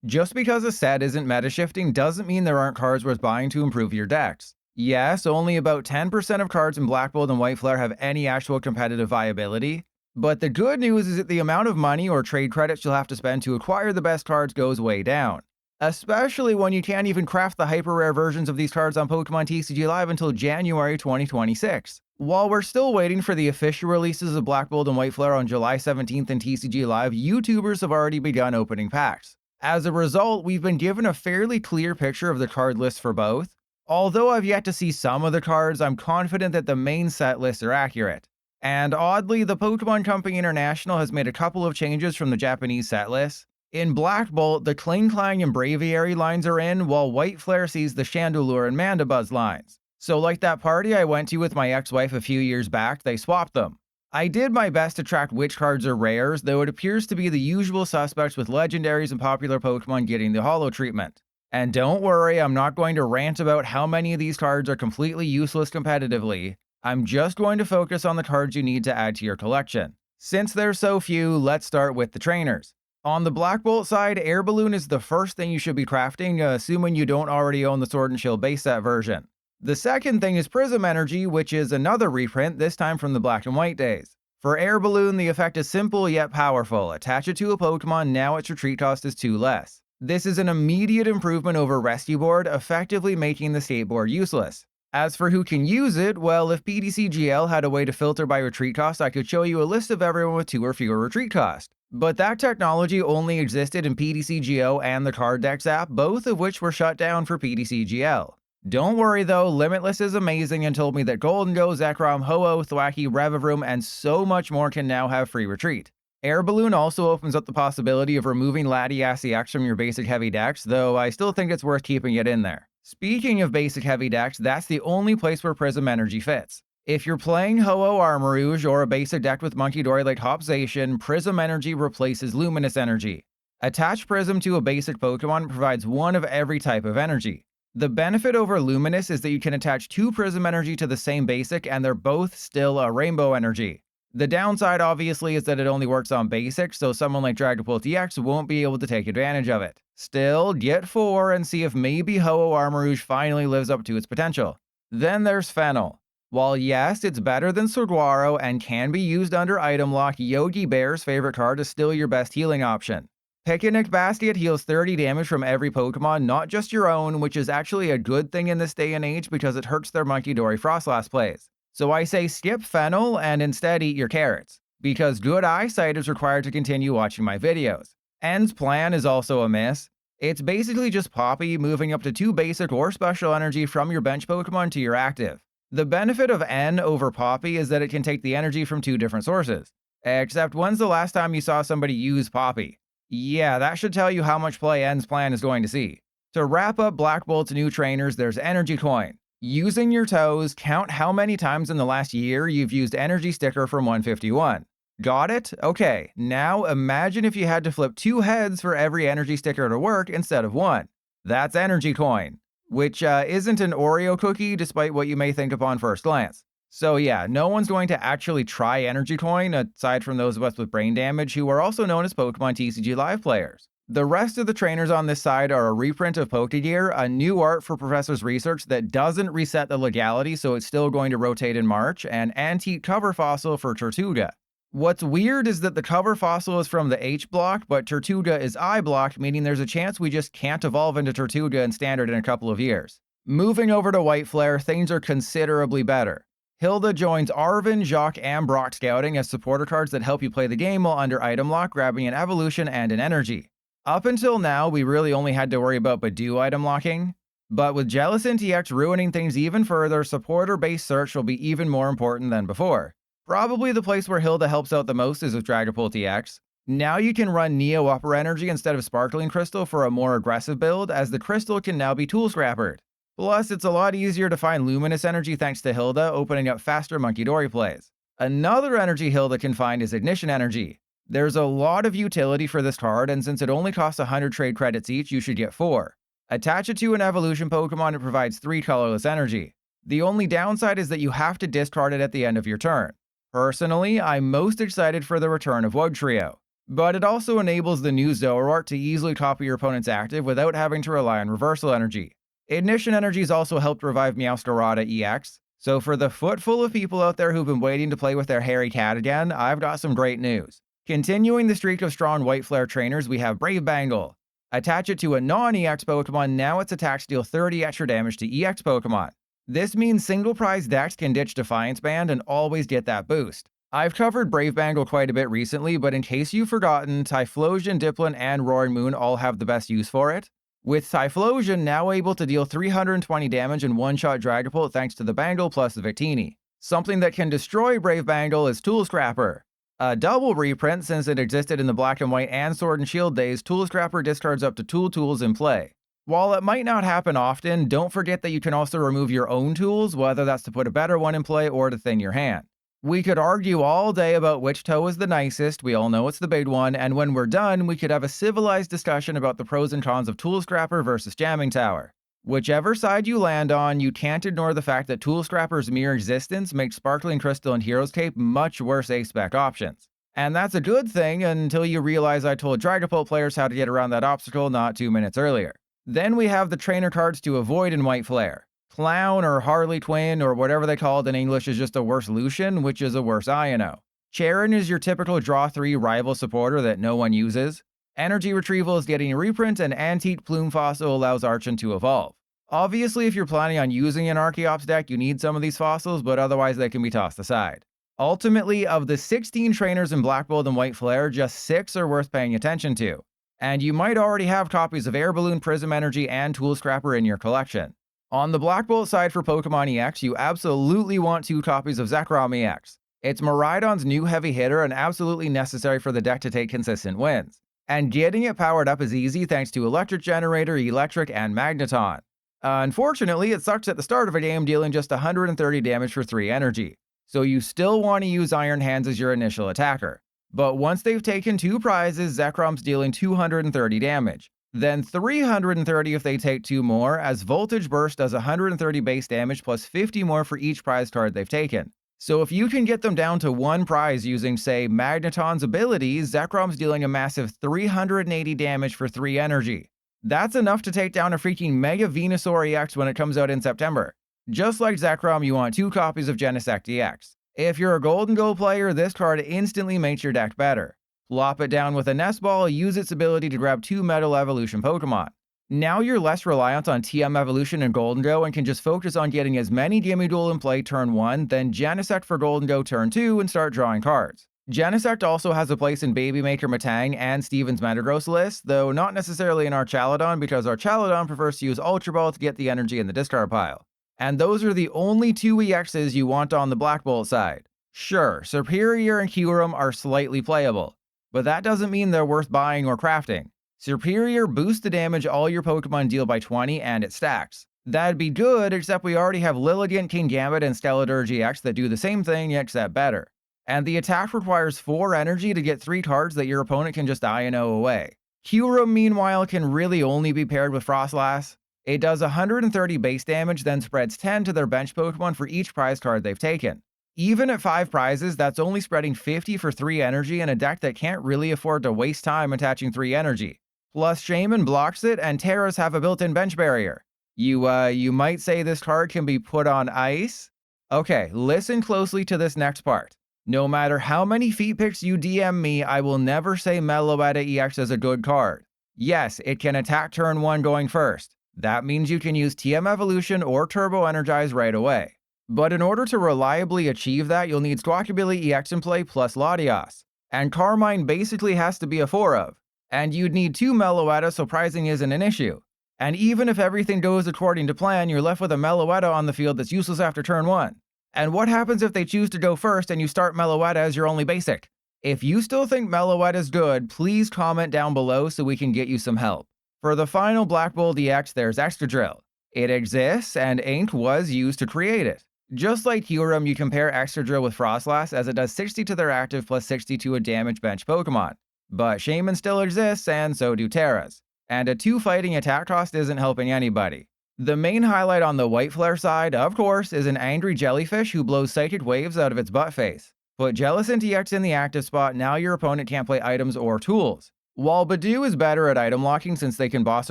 Just because a set isn't meta shifting doesn't mean there aren't cards worth buying to improve your decks. Yes, only about 10% of cards in Black Bolt and White Flare have any actual competitive viability, but the good news is that the amount of money or trade credits you'll have to spend to acquire the best cards goes way down. Especially when you can't even craft the hyper rare versions of these cards on Pokemon TCG Live until January 2026. While we're still waiting for the official releases of Black Bolt and White Flare on July 17th in TCG Live, YouTubers have already begun opening packs. As a result, we've been given a fairly clear picture of the card list for both. Although I've yet to see some of the cards, I'm confident that the main set lists are accurate. And oddly, the Pokemon Company International has made a couple of changes from the Japanese set list. In Black Bolt, the Kling and Braviary lines are in, while White Flare sees the Chandelure and Mandibuzz lines. So like that party I went to with my ex-wife a few years back, they swapped them. I did my best to track which cards are rares, though it appears to be the usual suspects with legendaries and popular Pokemon getting the holo treatment. And don't worry, I'm not going to rant about how many of these cards are completely useless competitively. I'm just going to focus on the cards you need to add to your collection. Since there's so few, let's start with the trainers. On the Black Bolt side, Air Balloon is the first thing you should be crafting, assuming you don't already own the Sword and Shield base set version. The second thing is Prism Energy, which is another reprint, this time from the Black and White days. For Air Balloon, the effect is simple yet powerful. Attach it to a Pokemon, now its retreat cost is 2 less. This is an immediate improvement over Rescue Board, effectively making the skateboard useless. As for who can use it, well, if PTCGL had a way to filter by retreat cost, I could show you a list of everyone with 2 or fewer retreat cost. But that technology only existed in PTCGO and the Card Decks app, both of which were shut down for PTCGL. Don't worry though, Limitless is amazing and told me that Golden Go, Zekrom, Ho-Oh, Thwackey, Revavroom, and so much more can now have free retreat. Air Balloon also opens up the possibility of removing Latias EX from your basic heavy decks, though I still think it's worth keeping it in there. Speaking of basic heavy decks, that's the only place where Prism Energy fits. If you're playing Ho-Oh Armarouge or a basic deck with Monkey-Dory like Hopzation, Prism Energy replaces Luminous Energy. Attach Prism to a basic Pokemon provides one of every type of energy. The benefit over Luminous is that you can attach 2 Prism Energy to the same basic and they're both still a Rainbow Energy. The downside obviously is that it only works on basic, so someone like Dragapult EX won't be able to take advantage of it. Still, get 4 and see if maybe Ho-Oh Armarouge finally lives up to its potential. Then there's Fennel. While yes, it's better than Saguaro and can be used under item lock, Yogi Bear's favorite card is still your best healing option. Pignite Basket heals 30 damage from every Pokemon, not just your own, which is actually a good thing in this day and age because it hurts their Monkey-Dory Frostlass plays. So I say skip Fennel and instead eat your carrots, because good eyesight is required to continue watching my videos. End's plan is also a miss. It's basically just Poppy moving up to 2 basic or special energy from your bench Pokemon to your active. The benefit of N over Poppy is that it can take the energy from 2 different sources. Except when's the last time you saw somebody use Poppy? Yeah, that should tell you how much play N's plan is going to see. To wrap up Black Bolt's new trainers, there's Energy Coin. Using your toes, count how many times in the last year you've used Energy Sticker from 151. Got it? Okay, now imagine if you had to flip 2 heads for every Energy Sticker to work instead of 1. That's Energy Coin, which isn't an Oreo cookie despite what you may think upon first glance. So yeah, no one's going to actually try Energy Coin, aside from those of us with brain damage who are also known as Pokemon TCG Live players. The rest of the trainers on this side are a reprint of Pokegear, a new art for Professor's research that doesn't reset the legality so it's still going to rotate in March, and Antique Cover Fossil for Tortuga. What's weird is that the cover fossil is from the H block, but Tortuga is I block, meaning there's a chance we just can't evolve into Tortuga in Standard in a couple of years. Moving over to White Flare, things are considerably better. Hilda joins Arven, Jacques, and Brock Scouting as supporter cards that help you play the game while under item lock, grabbing an evolution and an energy. Up until now, we really only had to worry about Badoo item locking, but with Jellicent EX ruining things even further, supporter-based search will be even more important than before. Probably the place where Hilda helps out the most is with Dragapult EX. Now you can run Neo Upper Energy instead of Sparkling Crystal for a more aggressive build, as the Crystal can now be Tool Scrappered. Plus, it's a lot easier to find Luminous Energy thanks to Hilda, opening up faster Monkey-Dory plays. Another energy Hilda can find is Ignition Energy. There's a lot of utility for this card, and since it only costs 100 trade credits each, you should get 4. Attach it to an evolution Pokemon, it provides 3 colorless energy. The only downside is that you have to discard it at the end of your turn. Personally, I'm most excited for the return of Wugtrio. but it also enables the new Zoroark to easily copy your opponent's active without having to rely on reversal energy. Ignition Energy's also helped revive Meowscarada EX, so for the footful of people out there who've been waiting to play with their hairy cat again, I've got some great news. Continuing the streak of strong White Flare trainers, we have Brave Bangle. Attach it to a non-EX Pokemon, now its attacks deal 30 extra damage to EX Pokemon. This means single prize decks can ditch Defiance Band and always get that boost. I've covered Brave Bangle quite a bit recently, but in case you've forgotten, Typhlosion, Dipplin, and Roaring Moon all have the best use for it. With Typhlosion now able to deal 320 damage and one-shot Dragapult thanks to the Bangle plus the Victini. Something that can destroy Brave Bangle is Tool Scrapper. A double reprint since it existed in the Black and White and Sword and Shield days, Tool Scrapper discards up to 2 tools in play. While it might not happen often, don't forget that you can also remove your own tools, whether that's to put a better one in play or to thin your hand. We could argue all day about which toe is the nicest, we all know it's the big one, and when we're done, we could have a civilized discussion about the pros and cons of Tool Scrapper versus Jamming Tower. Whichever side you land on, you can't ignore the fact that Tool Scrapper's mere existence makes Sparkling Crystal and Hero's Cape much worse A-spec options. And that's a good thing until you realize I told Dragapult players how to get around that obstacle not 2 minutes earlier. Then we have the trainer cards to avoid in White Flare. Clown or Harley Twin or whatever they call it in English is just a worse Lucian, which is a worse Iono. Charon is your typical draw 3 rival supporter that no one uses. Energy Retrieval is getting a reprint, and Antique Plume Fossil allows Archon to evolve. Obviously, if you're planning on using an Archeops deck, you need some of these fossils, but otherwise they can be tossed aside. Ultimately, of the 16 trainers in Black Bolt and White Flare, just 6 are worth paying attention to. And you might already have copies of Air Balloon, Prism Energy, and Tool Scrapper in your collection. On the Black Bolt side for Pokemon EX, you absolutely want 2 copies of Zekrom EX. It's Miraidon's new heavy hitter and absolutely necessary for the deck to take consistent wins. And getting it powered up is easy thanks to Electric Generator, Eelektrik, and Magneton. Unfortunately, it sucks at the start of a game, dealing just 130 damage for 3 energy. So you still want to use Iron Hands as your initial attacker. But once they've taken 2 prizes, Zekrom's dealing 230 damage. Then 330 if they take 2 more, as Voltage Burst does 130 base damage plus 50 more for each prize card they've taken. So if you can get them down to 1 prize using, say, Magneton's abilities, Zekrom's dealing a massive 380 damage for 3 energy. That's enough to take down a freaking Mega Venusaur EX when it comes out in September. Just like Zekrom, you want 2 copies of Genesect EX. If you're a Golden Go player, this card instantly makes your deck better. Plop it down with a Nest Ball, use its ability to grab 2 Metal Evolution Pokemon. Now you're less reliant on TM Evolution and Golden Go and can just focus on getting as many Gimme Duel in play turn 1, then Genesect for Golden Go turn 2 and start drawing cards. Genesect also has a place in Baby Maker Matang and Steven's Metagross list, though not necessarily in Archaludon because Archaludon prefers to use Ultra Ball to get the energy in the discard pile. And those are the only 2 EXs you want on the Black Bolt side. Sure, Superior and Kyurem are slightly playable, but that doesn't mean they're worth buying or crafting. Superior boosts the damage all your Pokemon deal by 20 and it stacks. That'd be good, except we already have Lilligant, Kingambit, and Stelladur GX that do the same thing except better. And the attack requires 4 energy to get 3 cards that your opponent can just Iono away. Kyurem, meanwhile, can really only be paired with Frostlass. It does 130 base damage, then spreads 10 to their bench Pokemon for each prize card they've taken. Even at 5 prizes, that's only spreading 50 for 3 energy in a deck that can't really afford to waste time attaching 3 energy. Plus, Shaman blocks it, and Terras have a built-in bench barrier. You might say this card can be put on ice? Okay, listen closely to this next part. No matter how many feet picks you DM me, I will never say Meloetta EX is a good card. Yes, it can attack turn 1 going first. That means you can use TM Evolution or Turbo Energize right away. But in order to reliably achieve that, you'll need Squawkabilly EX in play plus Latios. And Carmine basically has to be a 4 of. And you'd need 2 Meloetta, so prizing isn't an issue. And even if everything goes according to plan, you're left with a Meloetta on the field that's useless after turn 1. And what happens if they choose to go first and you start Meloetta as your only basic? If you still think Meloetta is good, please comment down below so we can get you some help. For the final Black Bolt EX, there's Excadrill. It exists, and ink was used to create it. Just like Kyurem, you compare Excadrill with Frostlass as it does 60 to their active plus 60 to a damage bench Pokemon. But Shaman still exists, and so do Terras. And a 2 fighting attack cost isn't helping anybody. The main highlight on the White Flare side, of course, is an angry jellyfish who blows psychic waves out of its butt face. Put Jellicent EX in the active spot, now your opponent can't play items or tools. While Badoo is better at item locking since they can boss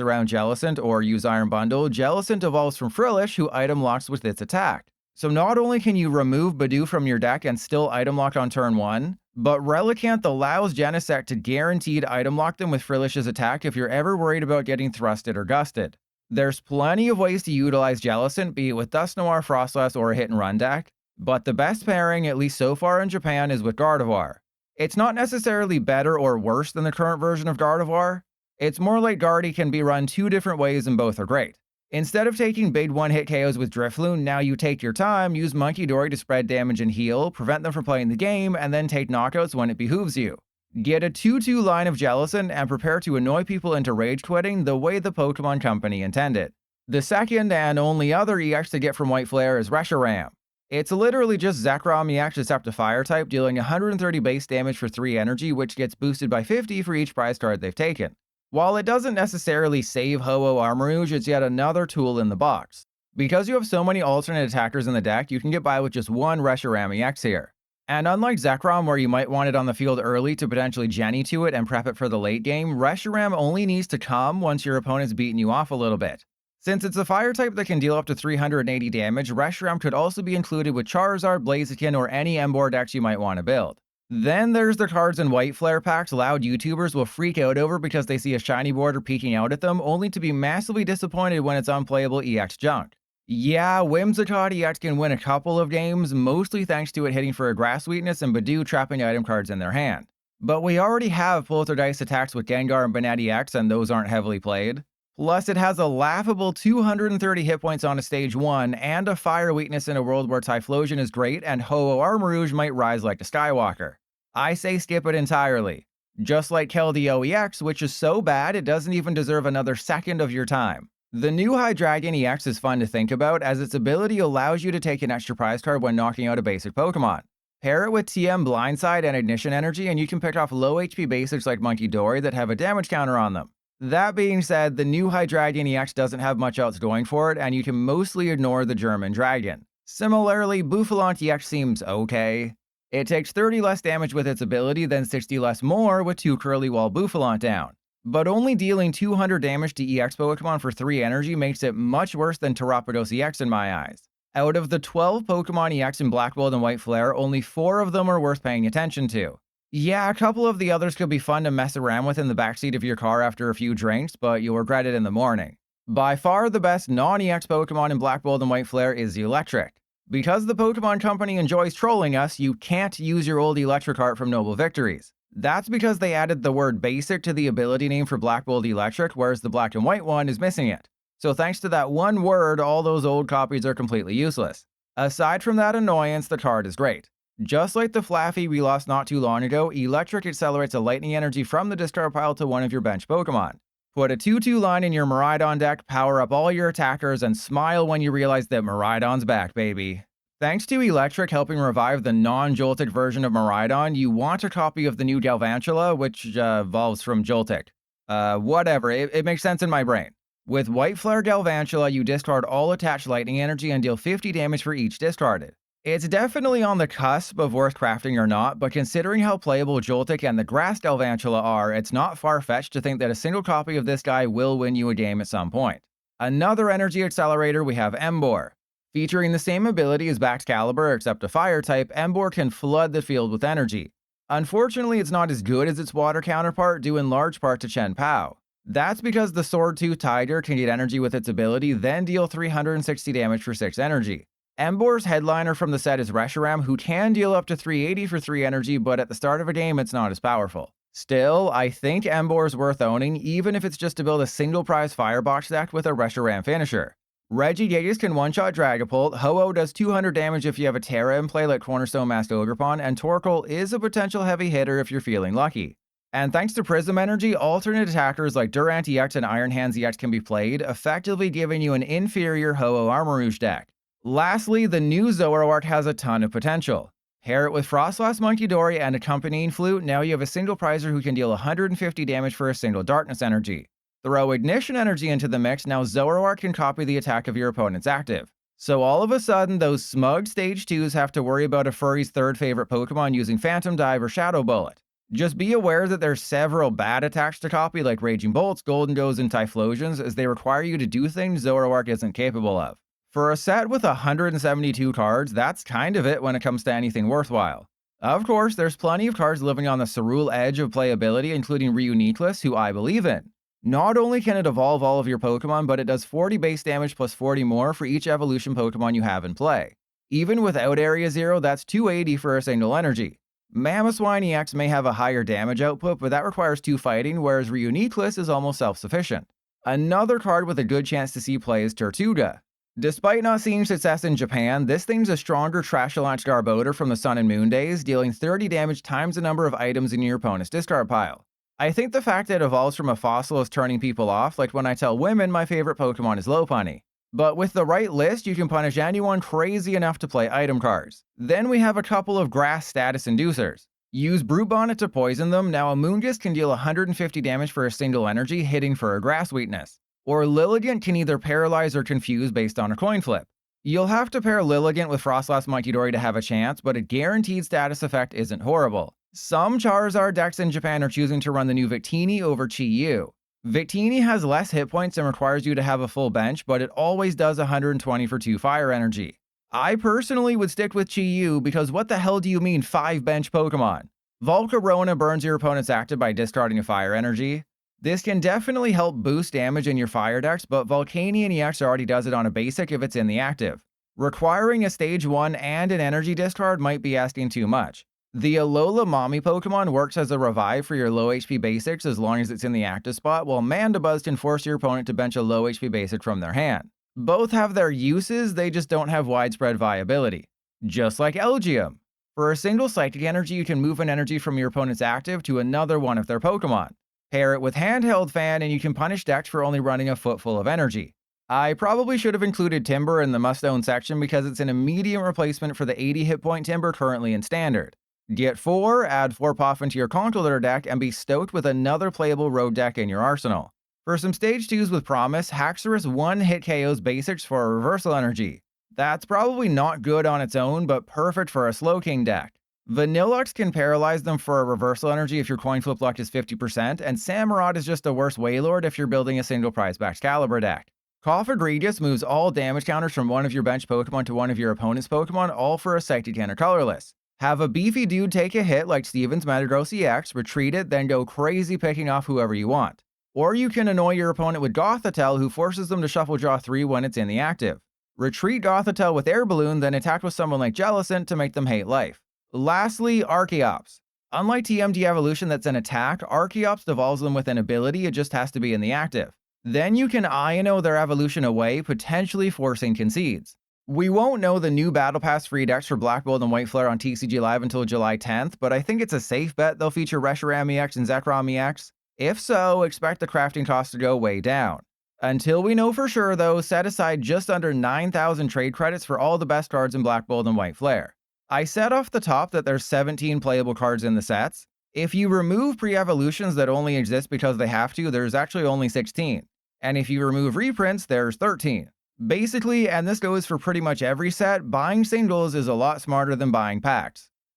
around Jellicent or use Iron Bundle, Jellicent evolves from Frillish, who item locks with its attack. So not only can you remove Badoo from your deck and still item lock on turn 1, but Relicanth allows Genesect to guaranteed item lock them with Frillish's attack if you're ever worried about getting thrusted or gusted. There's plenty of ways to utilize Jellicent, be it with Dust Noir, Frostlass, or a hit and run deck, but the best pairing, at least so far in Japan, is with Gardevoir. It's not necessarily better or worse than the current version of Gardevoir. It's more like Gardy can be run 2 different ways and both are great. Instead of taking big one-hit KOs with Drifloon, now you take your time, use Monkey Dory to spread damage and heal, prevent them from playing the game, and then take knockouts when it behooves you. Get a 2-2 line of Jellicent and prepare to annoy people into rage quitting the way the Pokemon Company intended. The second and only other EX to get from White Flare is Reshiram. It's literally just Zekrom EX except a fire type, dealing 130 base damage for 3 energy, which gets boosted by 50 for each prize card they've taken. While it doesn't necessarily save Ho-Oh Armarouge, it's yet another tool in the box. Because you have so many alternate attackers in the deck, you can get by with just one Reshiram EX here. And unlike Zekrom, where you might want it on the field early to potentially Jenny to it and prep it for the late game, Reshiram only needs to come once your opponent's beaten you off a little bit. Since it's a fire type that can deal up to 380 damage, Reshiram could also be included with Charizard, Blaziken, or any Emboar decks you might want to build. Then there's the cards in White Flare packs loud YouTubers will freak out over because they see a shiny border peeking out at them, only to be massively disappointed when it's unplayable EX junk. Yeah, Whimsicott EX can win a couple of games, mostly thanks to it hitting for a grass weakness and Badoo trapping item cards in their hand. But we already have Poltergeist attacks with Gengar and Banette EX, and those aren't heavily played. Plus, it has a laughable 230 hit points on a stage 1, and a fire weakness in a world where Typhlosion is great and Ho-Oh Armarouge might rise like a Skywalker. I say skip it entirely. Just like Keldeo EX, which is so bad it doesn't even deserve another second of your time. The new Hydreigon EX is fun to think about, as its ability allows you to take an extra prize card when knocking out a basic Pokemon. Pair it with TM Blindside and Ignition Energy and you can pick off low HP basics like Monkey Dory that have a damage counter on them. That being said, the new Hydreigon EX doesn't have much else going for it, and you can mostly ignore the German Dragon. Similarly, Bouffalant EX seems okay. It takes 30 less damage with its ability, then 60 less more with 2 Curly Wall Bouffalant down. But only dealing 200 damage to EX Pokemon for 3 energy makes it much worse than Terrapados EX in my eyes. Out of the 12 Pokemon EX in Black Gold and White Flare, only 4 of them are worth paying attention to. Yeah, a couple of the others could be fun to mess around with in the backseat of your car after a few drinks, but you'll regret it in the morning. By far the best non-EX Pokemon in Black Gold and White Flare is Eelektrik. Because the Pokemon Company enjoys trolling us, you can't use your old Eelektrik art from Noble Victories. That's because they added the word basic to the ability name for Black Gold Eelektrik, whereas the black and white one is missing it. So thanks to that one word, all those old copies are completely useless. Aside from that annoyance, the card is great. Just like the Flaffy we lost not too long ago, Eelektrik accelerates a lightning energy from the discard pile to one of your bench Pokemon. Put a 2-2 line in your Miraidon deck, power up all your attackers, and smile when you realize that Miraidon's back, baby. Thanks to Eelektrik helping revive the non-Joltik version of Miraidon, you want a copy of the new Galvantula, which evolves from Joltik. Whatever, it makes sense in my brain. With White Flare Galvantula, you discard all attached lightning energy and deal 50 damage for each discarded. It's definitely on the cusp of worth crafting or not, but considering how playable Joltik and the Grass Galvantula are, it's not far-fetched to think that a single copy of this guy will win you a game at some point. Another energy accelerator, we have Emboar. Featuring the same ability as Baxcalibur except a fire type, Emboar can flood the field with energy. Unfortunately, it's not as good as its water counterpart, due in large part to Chen Pao. That's because the Sword-Tooth Tiger can get energy with its ability, then deal 360 damage for 6 energy. Emboar's headliner from the set is Reshiram, who can deal up to 380 for 3 energy, but at the start of a game, it's not as powerful. Still, I think Emboar's worth owning, even if it's just to build a single prize Firebox deck with a Reshiram finisher. Regigigas can one-shot Dragapult, Ho-Oh does 200 damage if you have a Terra in play like Cornerstone Masked Ogerpon, and Torkoal is a potential heavy hitter if you're feeling lucky. And thanks to Prism Energy, alternate attackers like Durant EX and Iron Hands EX can be played, effectively giving you an inferior Ho-Oh Armarouge deck. Lastly, the new Zoroark has a ton of potential. Pair it with Frostlass Monkey Dory and accompanying Flute, now you have a single prizer who can deal 150 damage for a single Darkness Energy. Throw Ignition Energy into the mix, now Zoroark can copy the attack of your opponent's active. So all of a sudden, those smug Stage 2s have to worry about a furry's third favorite Pokemon using Phantom Dive or Shadow Bullet. Just be aware that there's several bad attacks to copy like Raging Bolts, Golden Goes, and Typhlosions, as they require you to do things Zoroark isn't capable of. For a set with 172 cards, that's kind of it when it comes to anything worthwhile. Of course, there's plenty of cards living on the cerule edge of playability, including Reuniclus, who I believe in. Not only can it evolve all of your Pokemon, but it does 40 base damage plus 40 more for each evolution Pokemon you have in play. Even without Area 0, that's 280 for a single energy. Mamoswine EX may have a higher damage output, but that requires 2 fighting, whereas Reuniclus is almost self-sufficient. Another card with a good chance to see play is Tortuga. Despite not seeing success in Japan, this thing's a stronger Trashalanch Garbodor from the Sun and Moon days, dealing 30 damage times the number of items in your opponent's discard pile. I think the fact that it evolves from a fossil is turning people off, like when I tell women my favorite Pokemon is Lopunny. But with the right list, you can punish anyone crazy enough to play item cards. Then we have a couple of grass status inducers. Use Brute Bonnet to poison them. Now a Moongus can deal 150 damage for a single energy, hitting for a grass weakness. Or Lilligant can either paralyze or confuse based on a coin flip. You'll have to pair Lilligant with Frostlass Munkidori to have a chance, but a guaranteed status effect isn't horrible. Some Charizard decks in Japan are choosing to run the new Victini over Chi-Yu. Victini has less hit points and requires you to have a full bench, but it always does 120 for 2 fire energy. I personally would stick with Chi-Yu because what the hell do you mean 5 bench Pokemon? Volcarona burns your opponent's active by discarding a fire energy. This can definitely help boost damage in your fire decks, but Volcanion EX already does it on a basic if it's in the active. Requiring a stage 1 and an energy discard might be asking too much. The Alola Mommy Pokemon works as a revive for your low HP basics as long as it's in the active spot, while Mandibuzz can force your opponent to bench a low HP basic from their hand. Both have their uses, they just don't have widespread viability. Just like Elgyem. For a single Psychic Energy, you can move an energy from your opponent's active to another one of their Pokemon. Pair it with Handheld Fan and you can punish decks for only running a footful of energy. I probably should have included Timburr in the must-own section because it's an immediate replacement for the 80 hit point Timburr currently in Standard. Get 4, add 4 Puff into your Conkeldurr deck, and be stoked with another playable road deck in your arsenal. For some Stage 2s with promise, Haxorus 1-hit KOs basics for a Reversal Energy. That's probably not good on its own, but perfect for a Slowking deck. Vanillux can paralyze them for a Reversal Energy if your coin flip luck is 50%, and Samurott is just a worse Wailord if you're building a single prize Excalibur deck. Cofagrigus moves all damage counters from one of your bench Pokemon to one of your opponent's Pokemon, all for a Psychic and a Colorless. Have a beefy dude take a hit like Steven's Metagross EX, retreat it, then go crazy picking off whoever you want. Or you can annoy your opponent with Gothitelle, who forces them to shuffle draw 3 when it's in the active. Retreat Gothitelle with Air Balloon, then attack with someone like Jellicent to make them hate life. Lastly, Archeops. Unlike TMD Evolution that's an attack, Archeops devolves them with an ability, it just has to be in the active. Then you can Iono their evolution away, potentially forcing concedes. We won't know the new Battle Pass free decks for Black Bolt and White Flare on TCG Live until July 10th, but I think it's a safe bet they'll feature Reshiram EX and Zekrom EX. If so, expect the crafting cost to go way down. Until we know for sure though, set aside just under 9,000 trade credits for all the best cards in Black Bolt and White Flare. I said off the top that there's 17 playable cards in the sets. If you remove pre-evolutions that only exist because they have to, there's actually only 16. And if you remove reprints, there's 13. Basically, and this goes for pretty much every set, buying singles is a lot smarter than buying packs.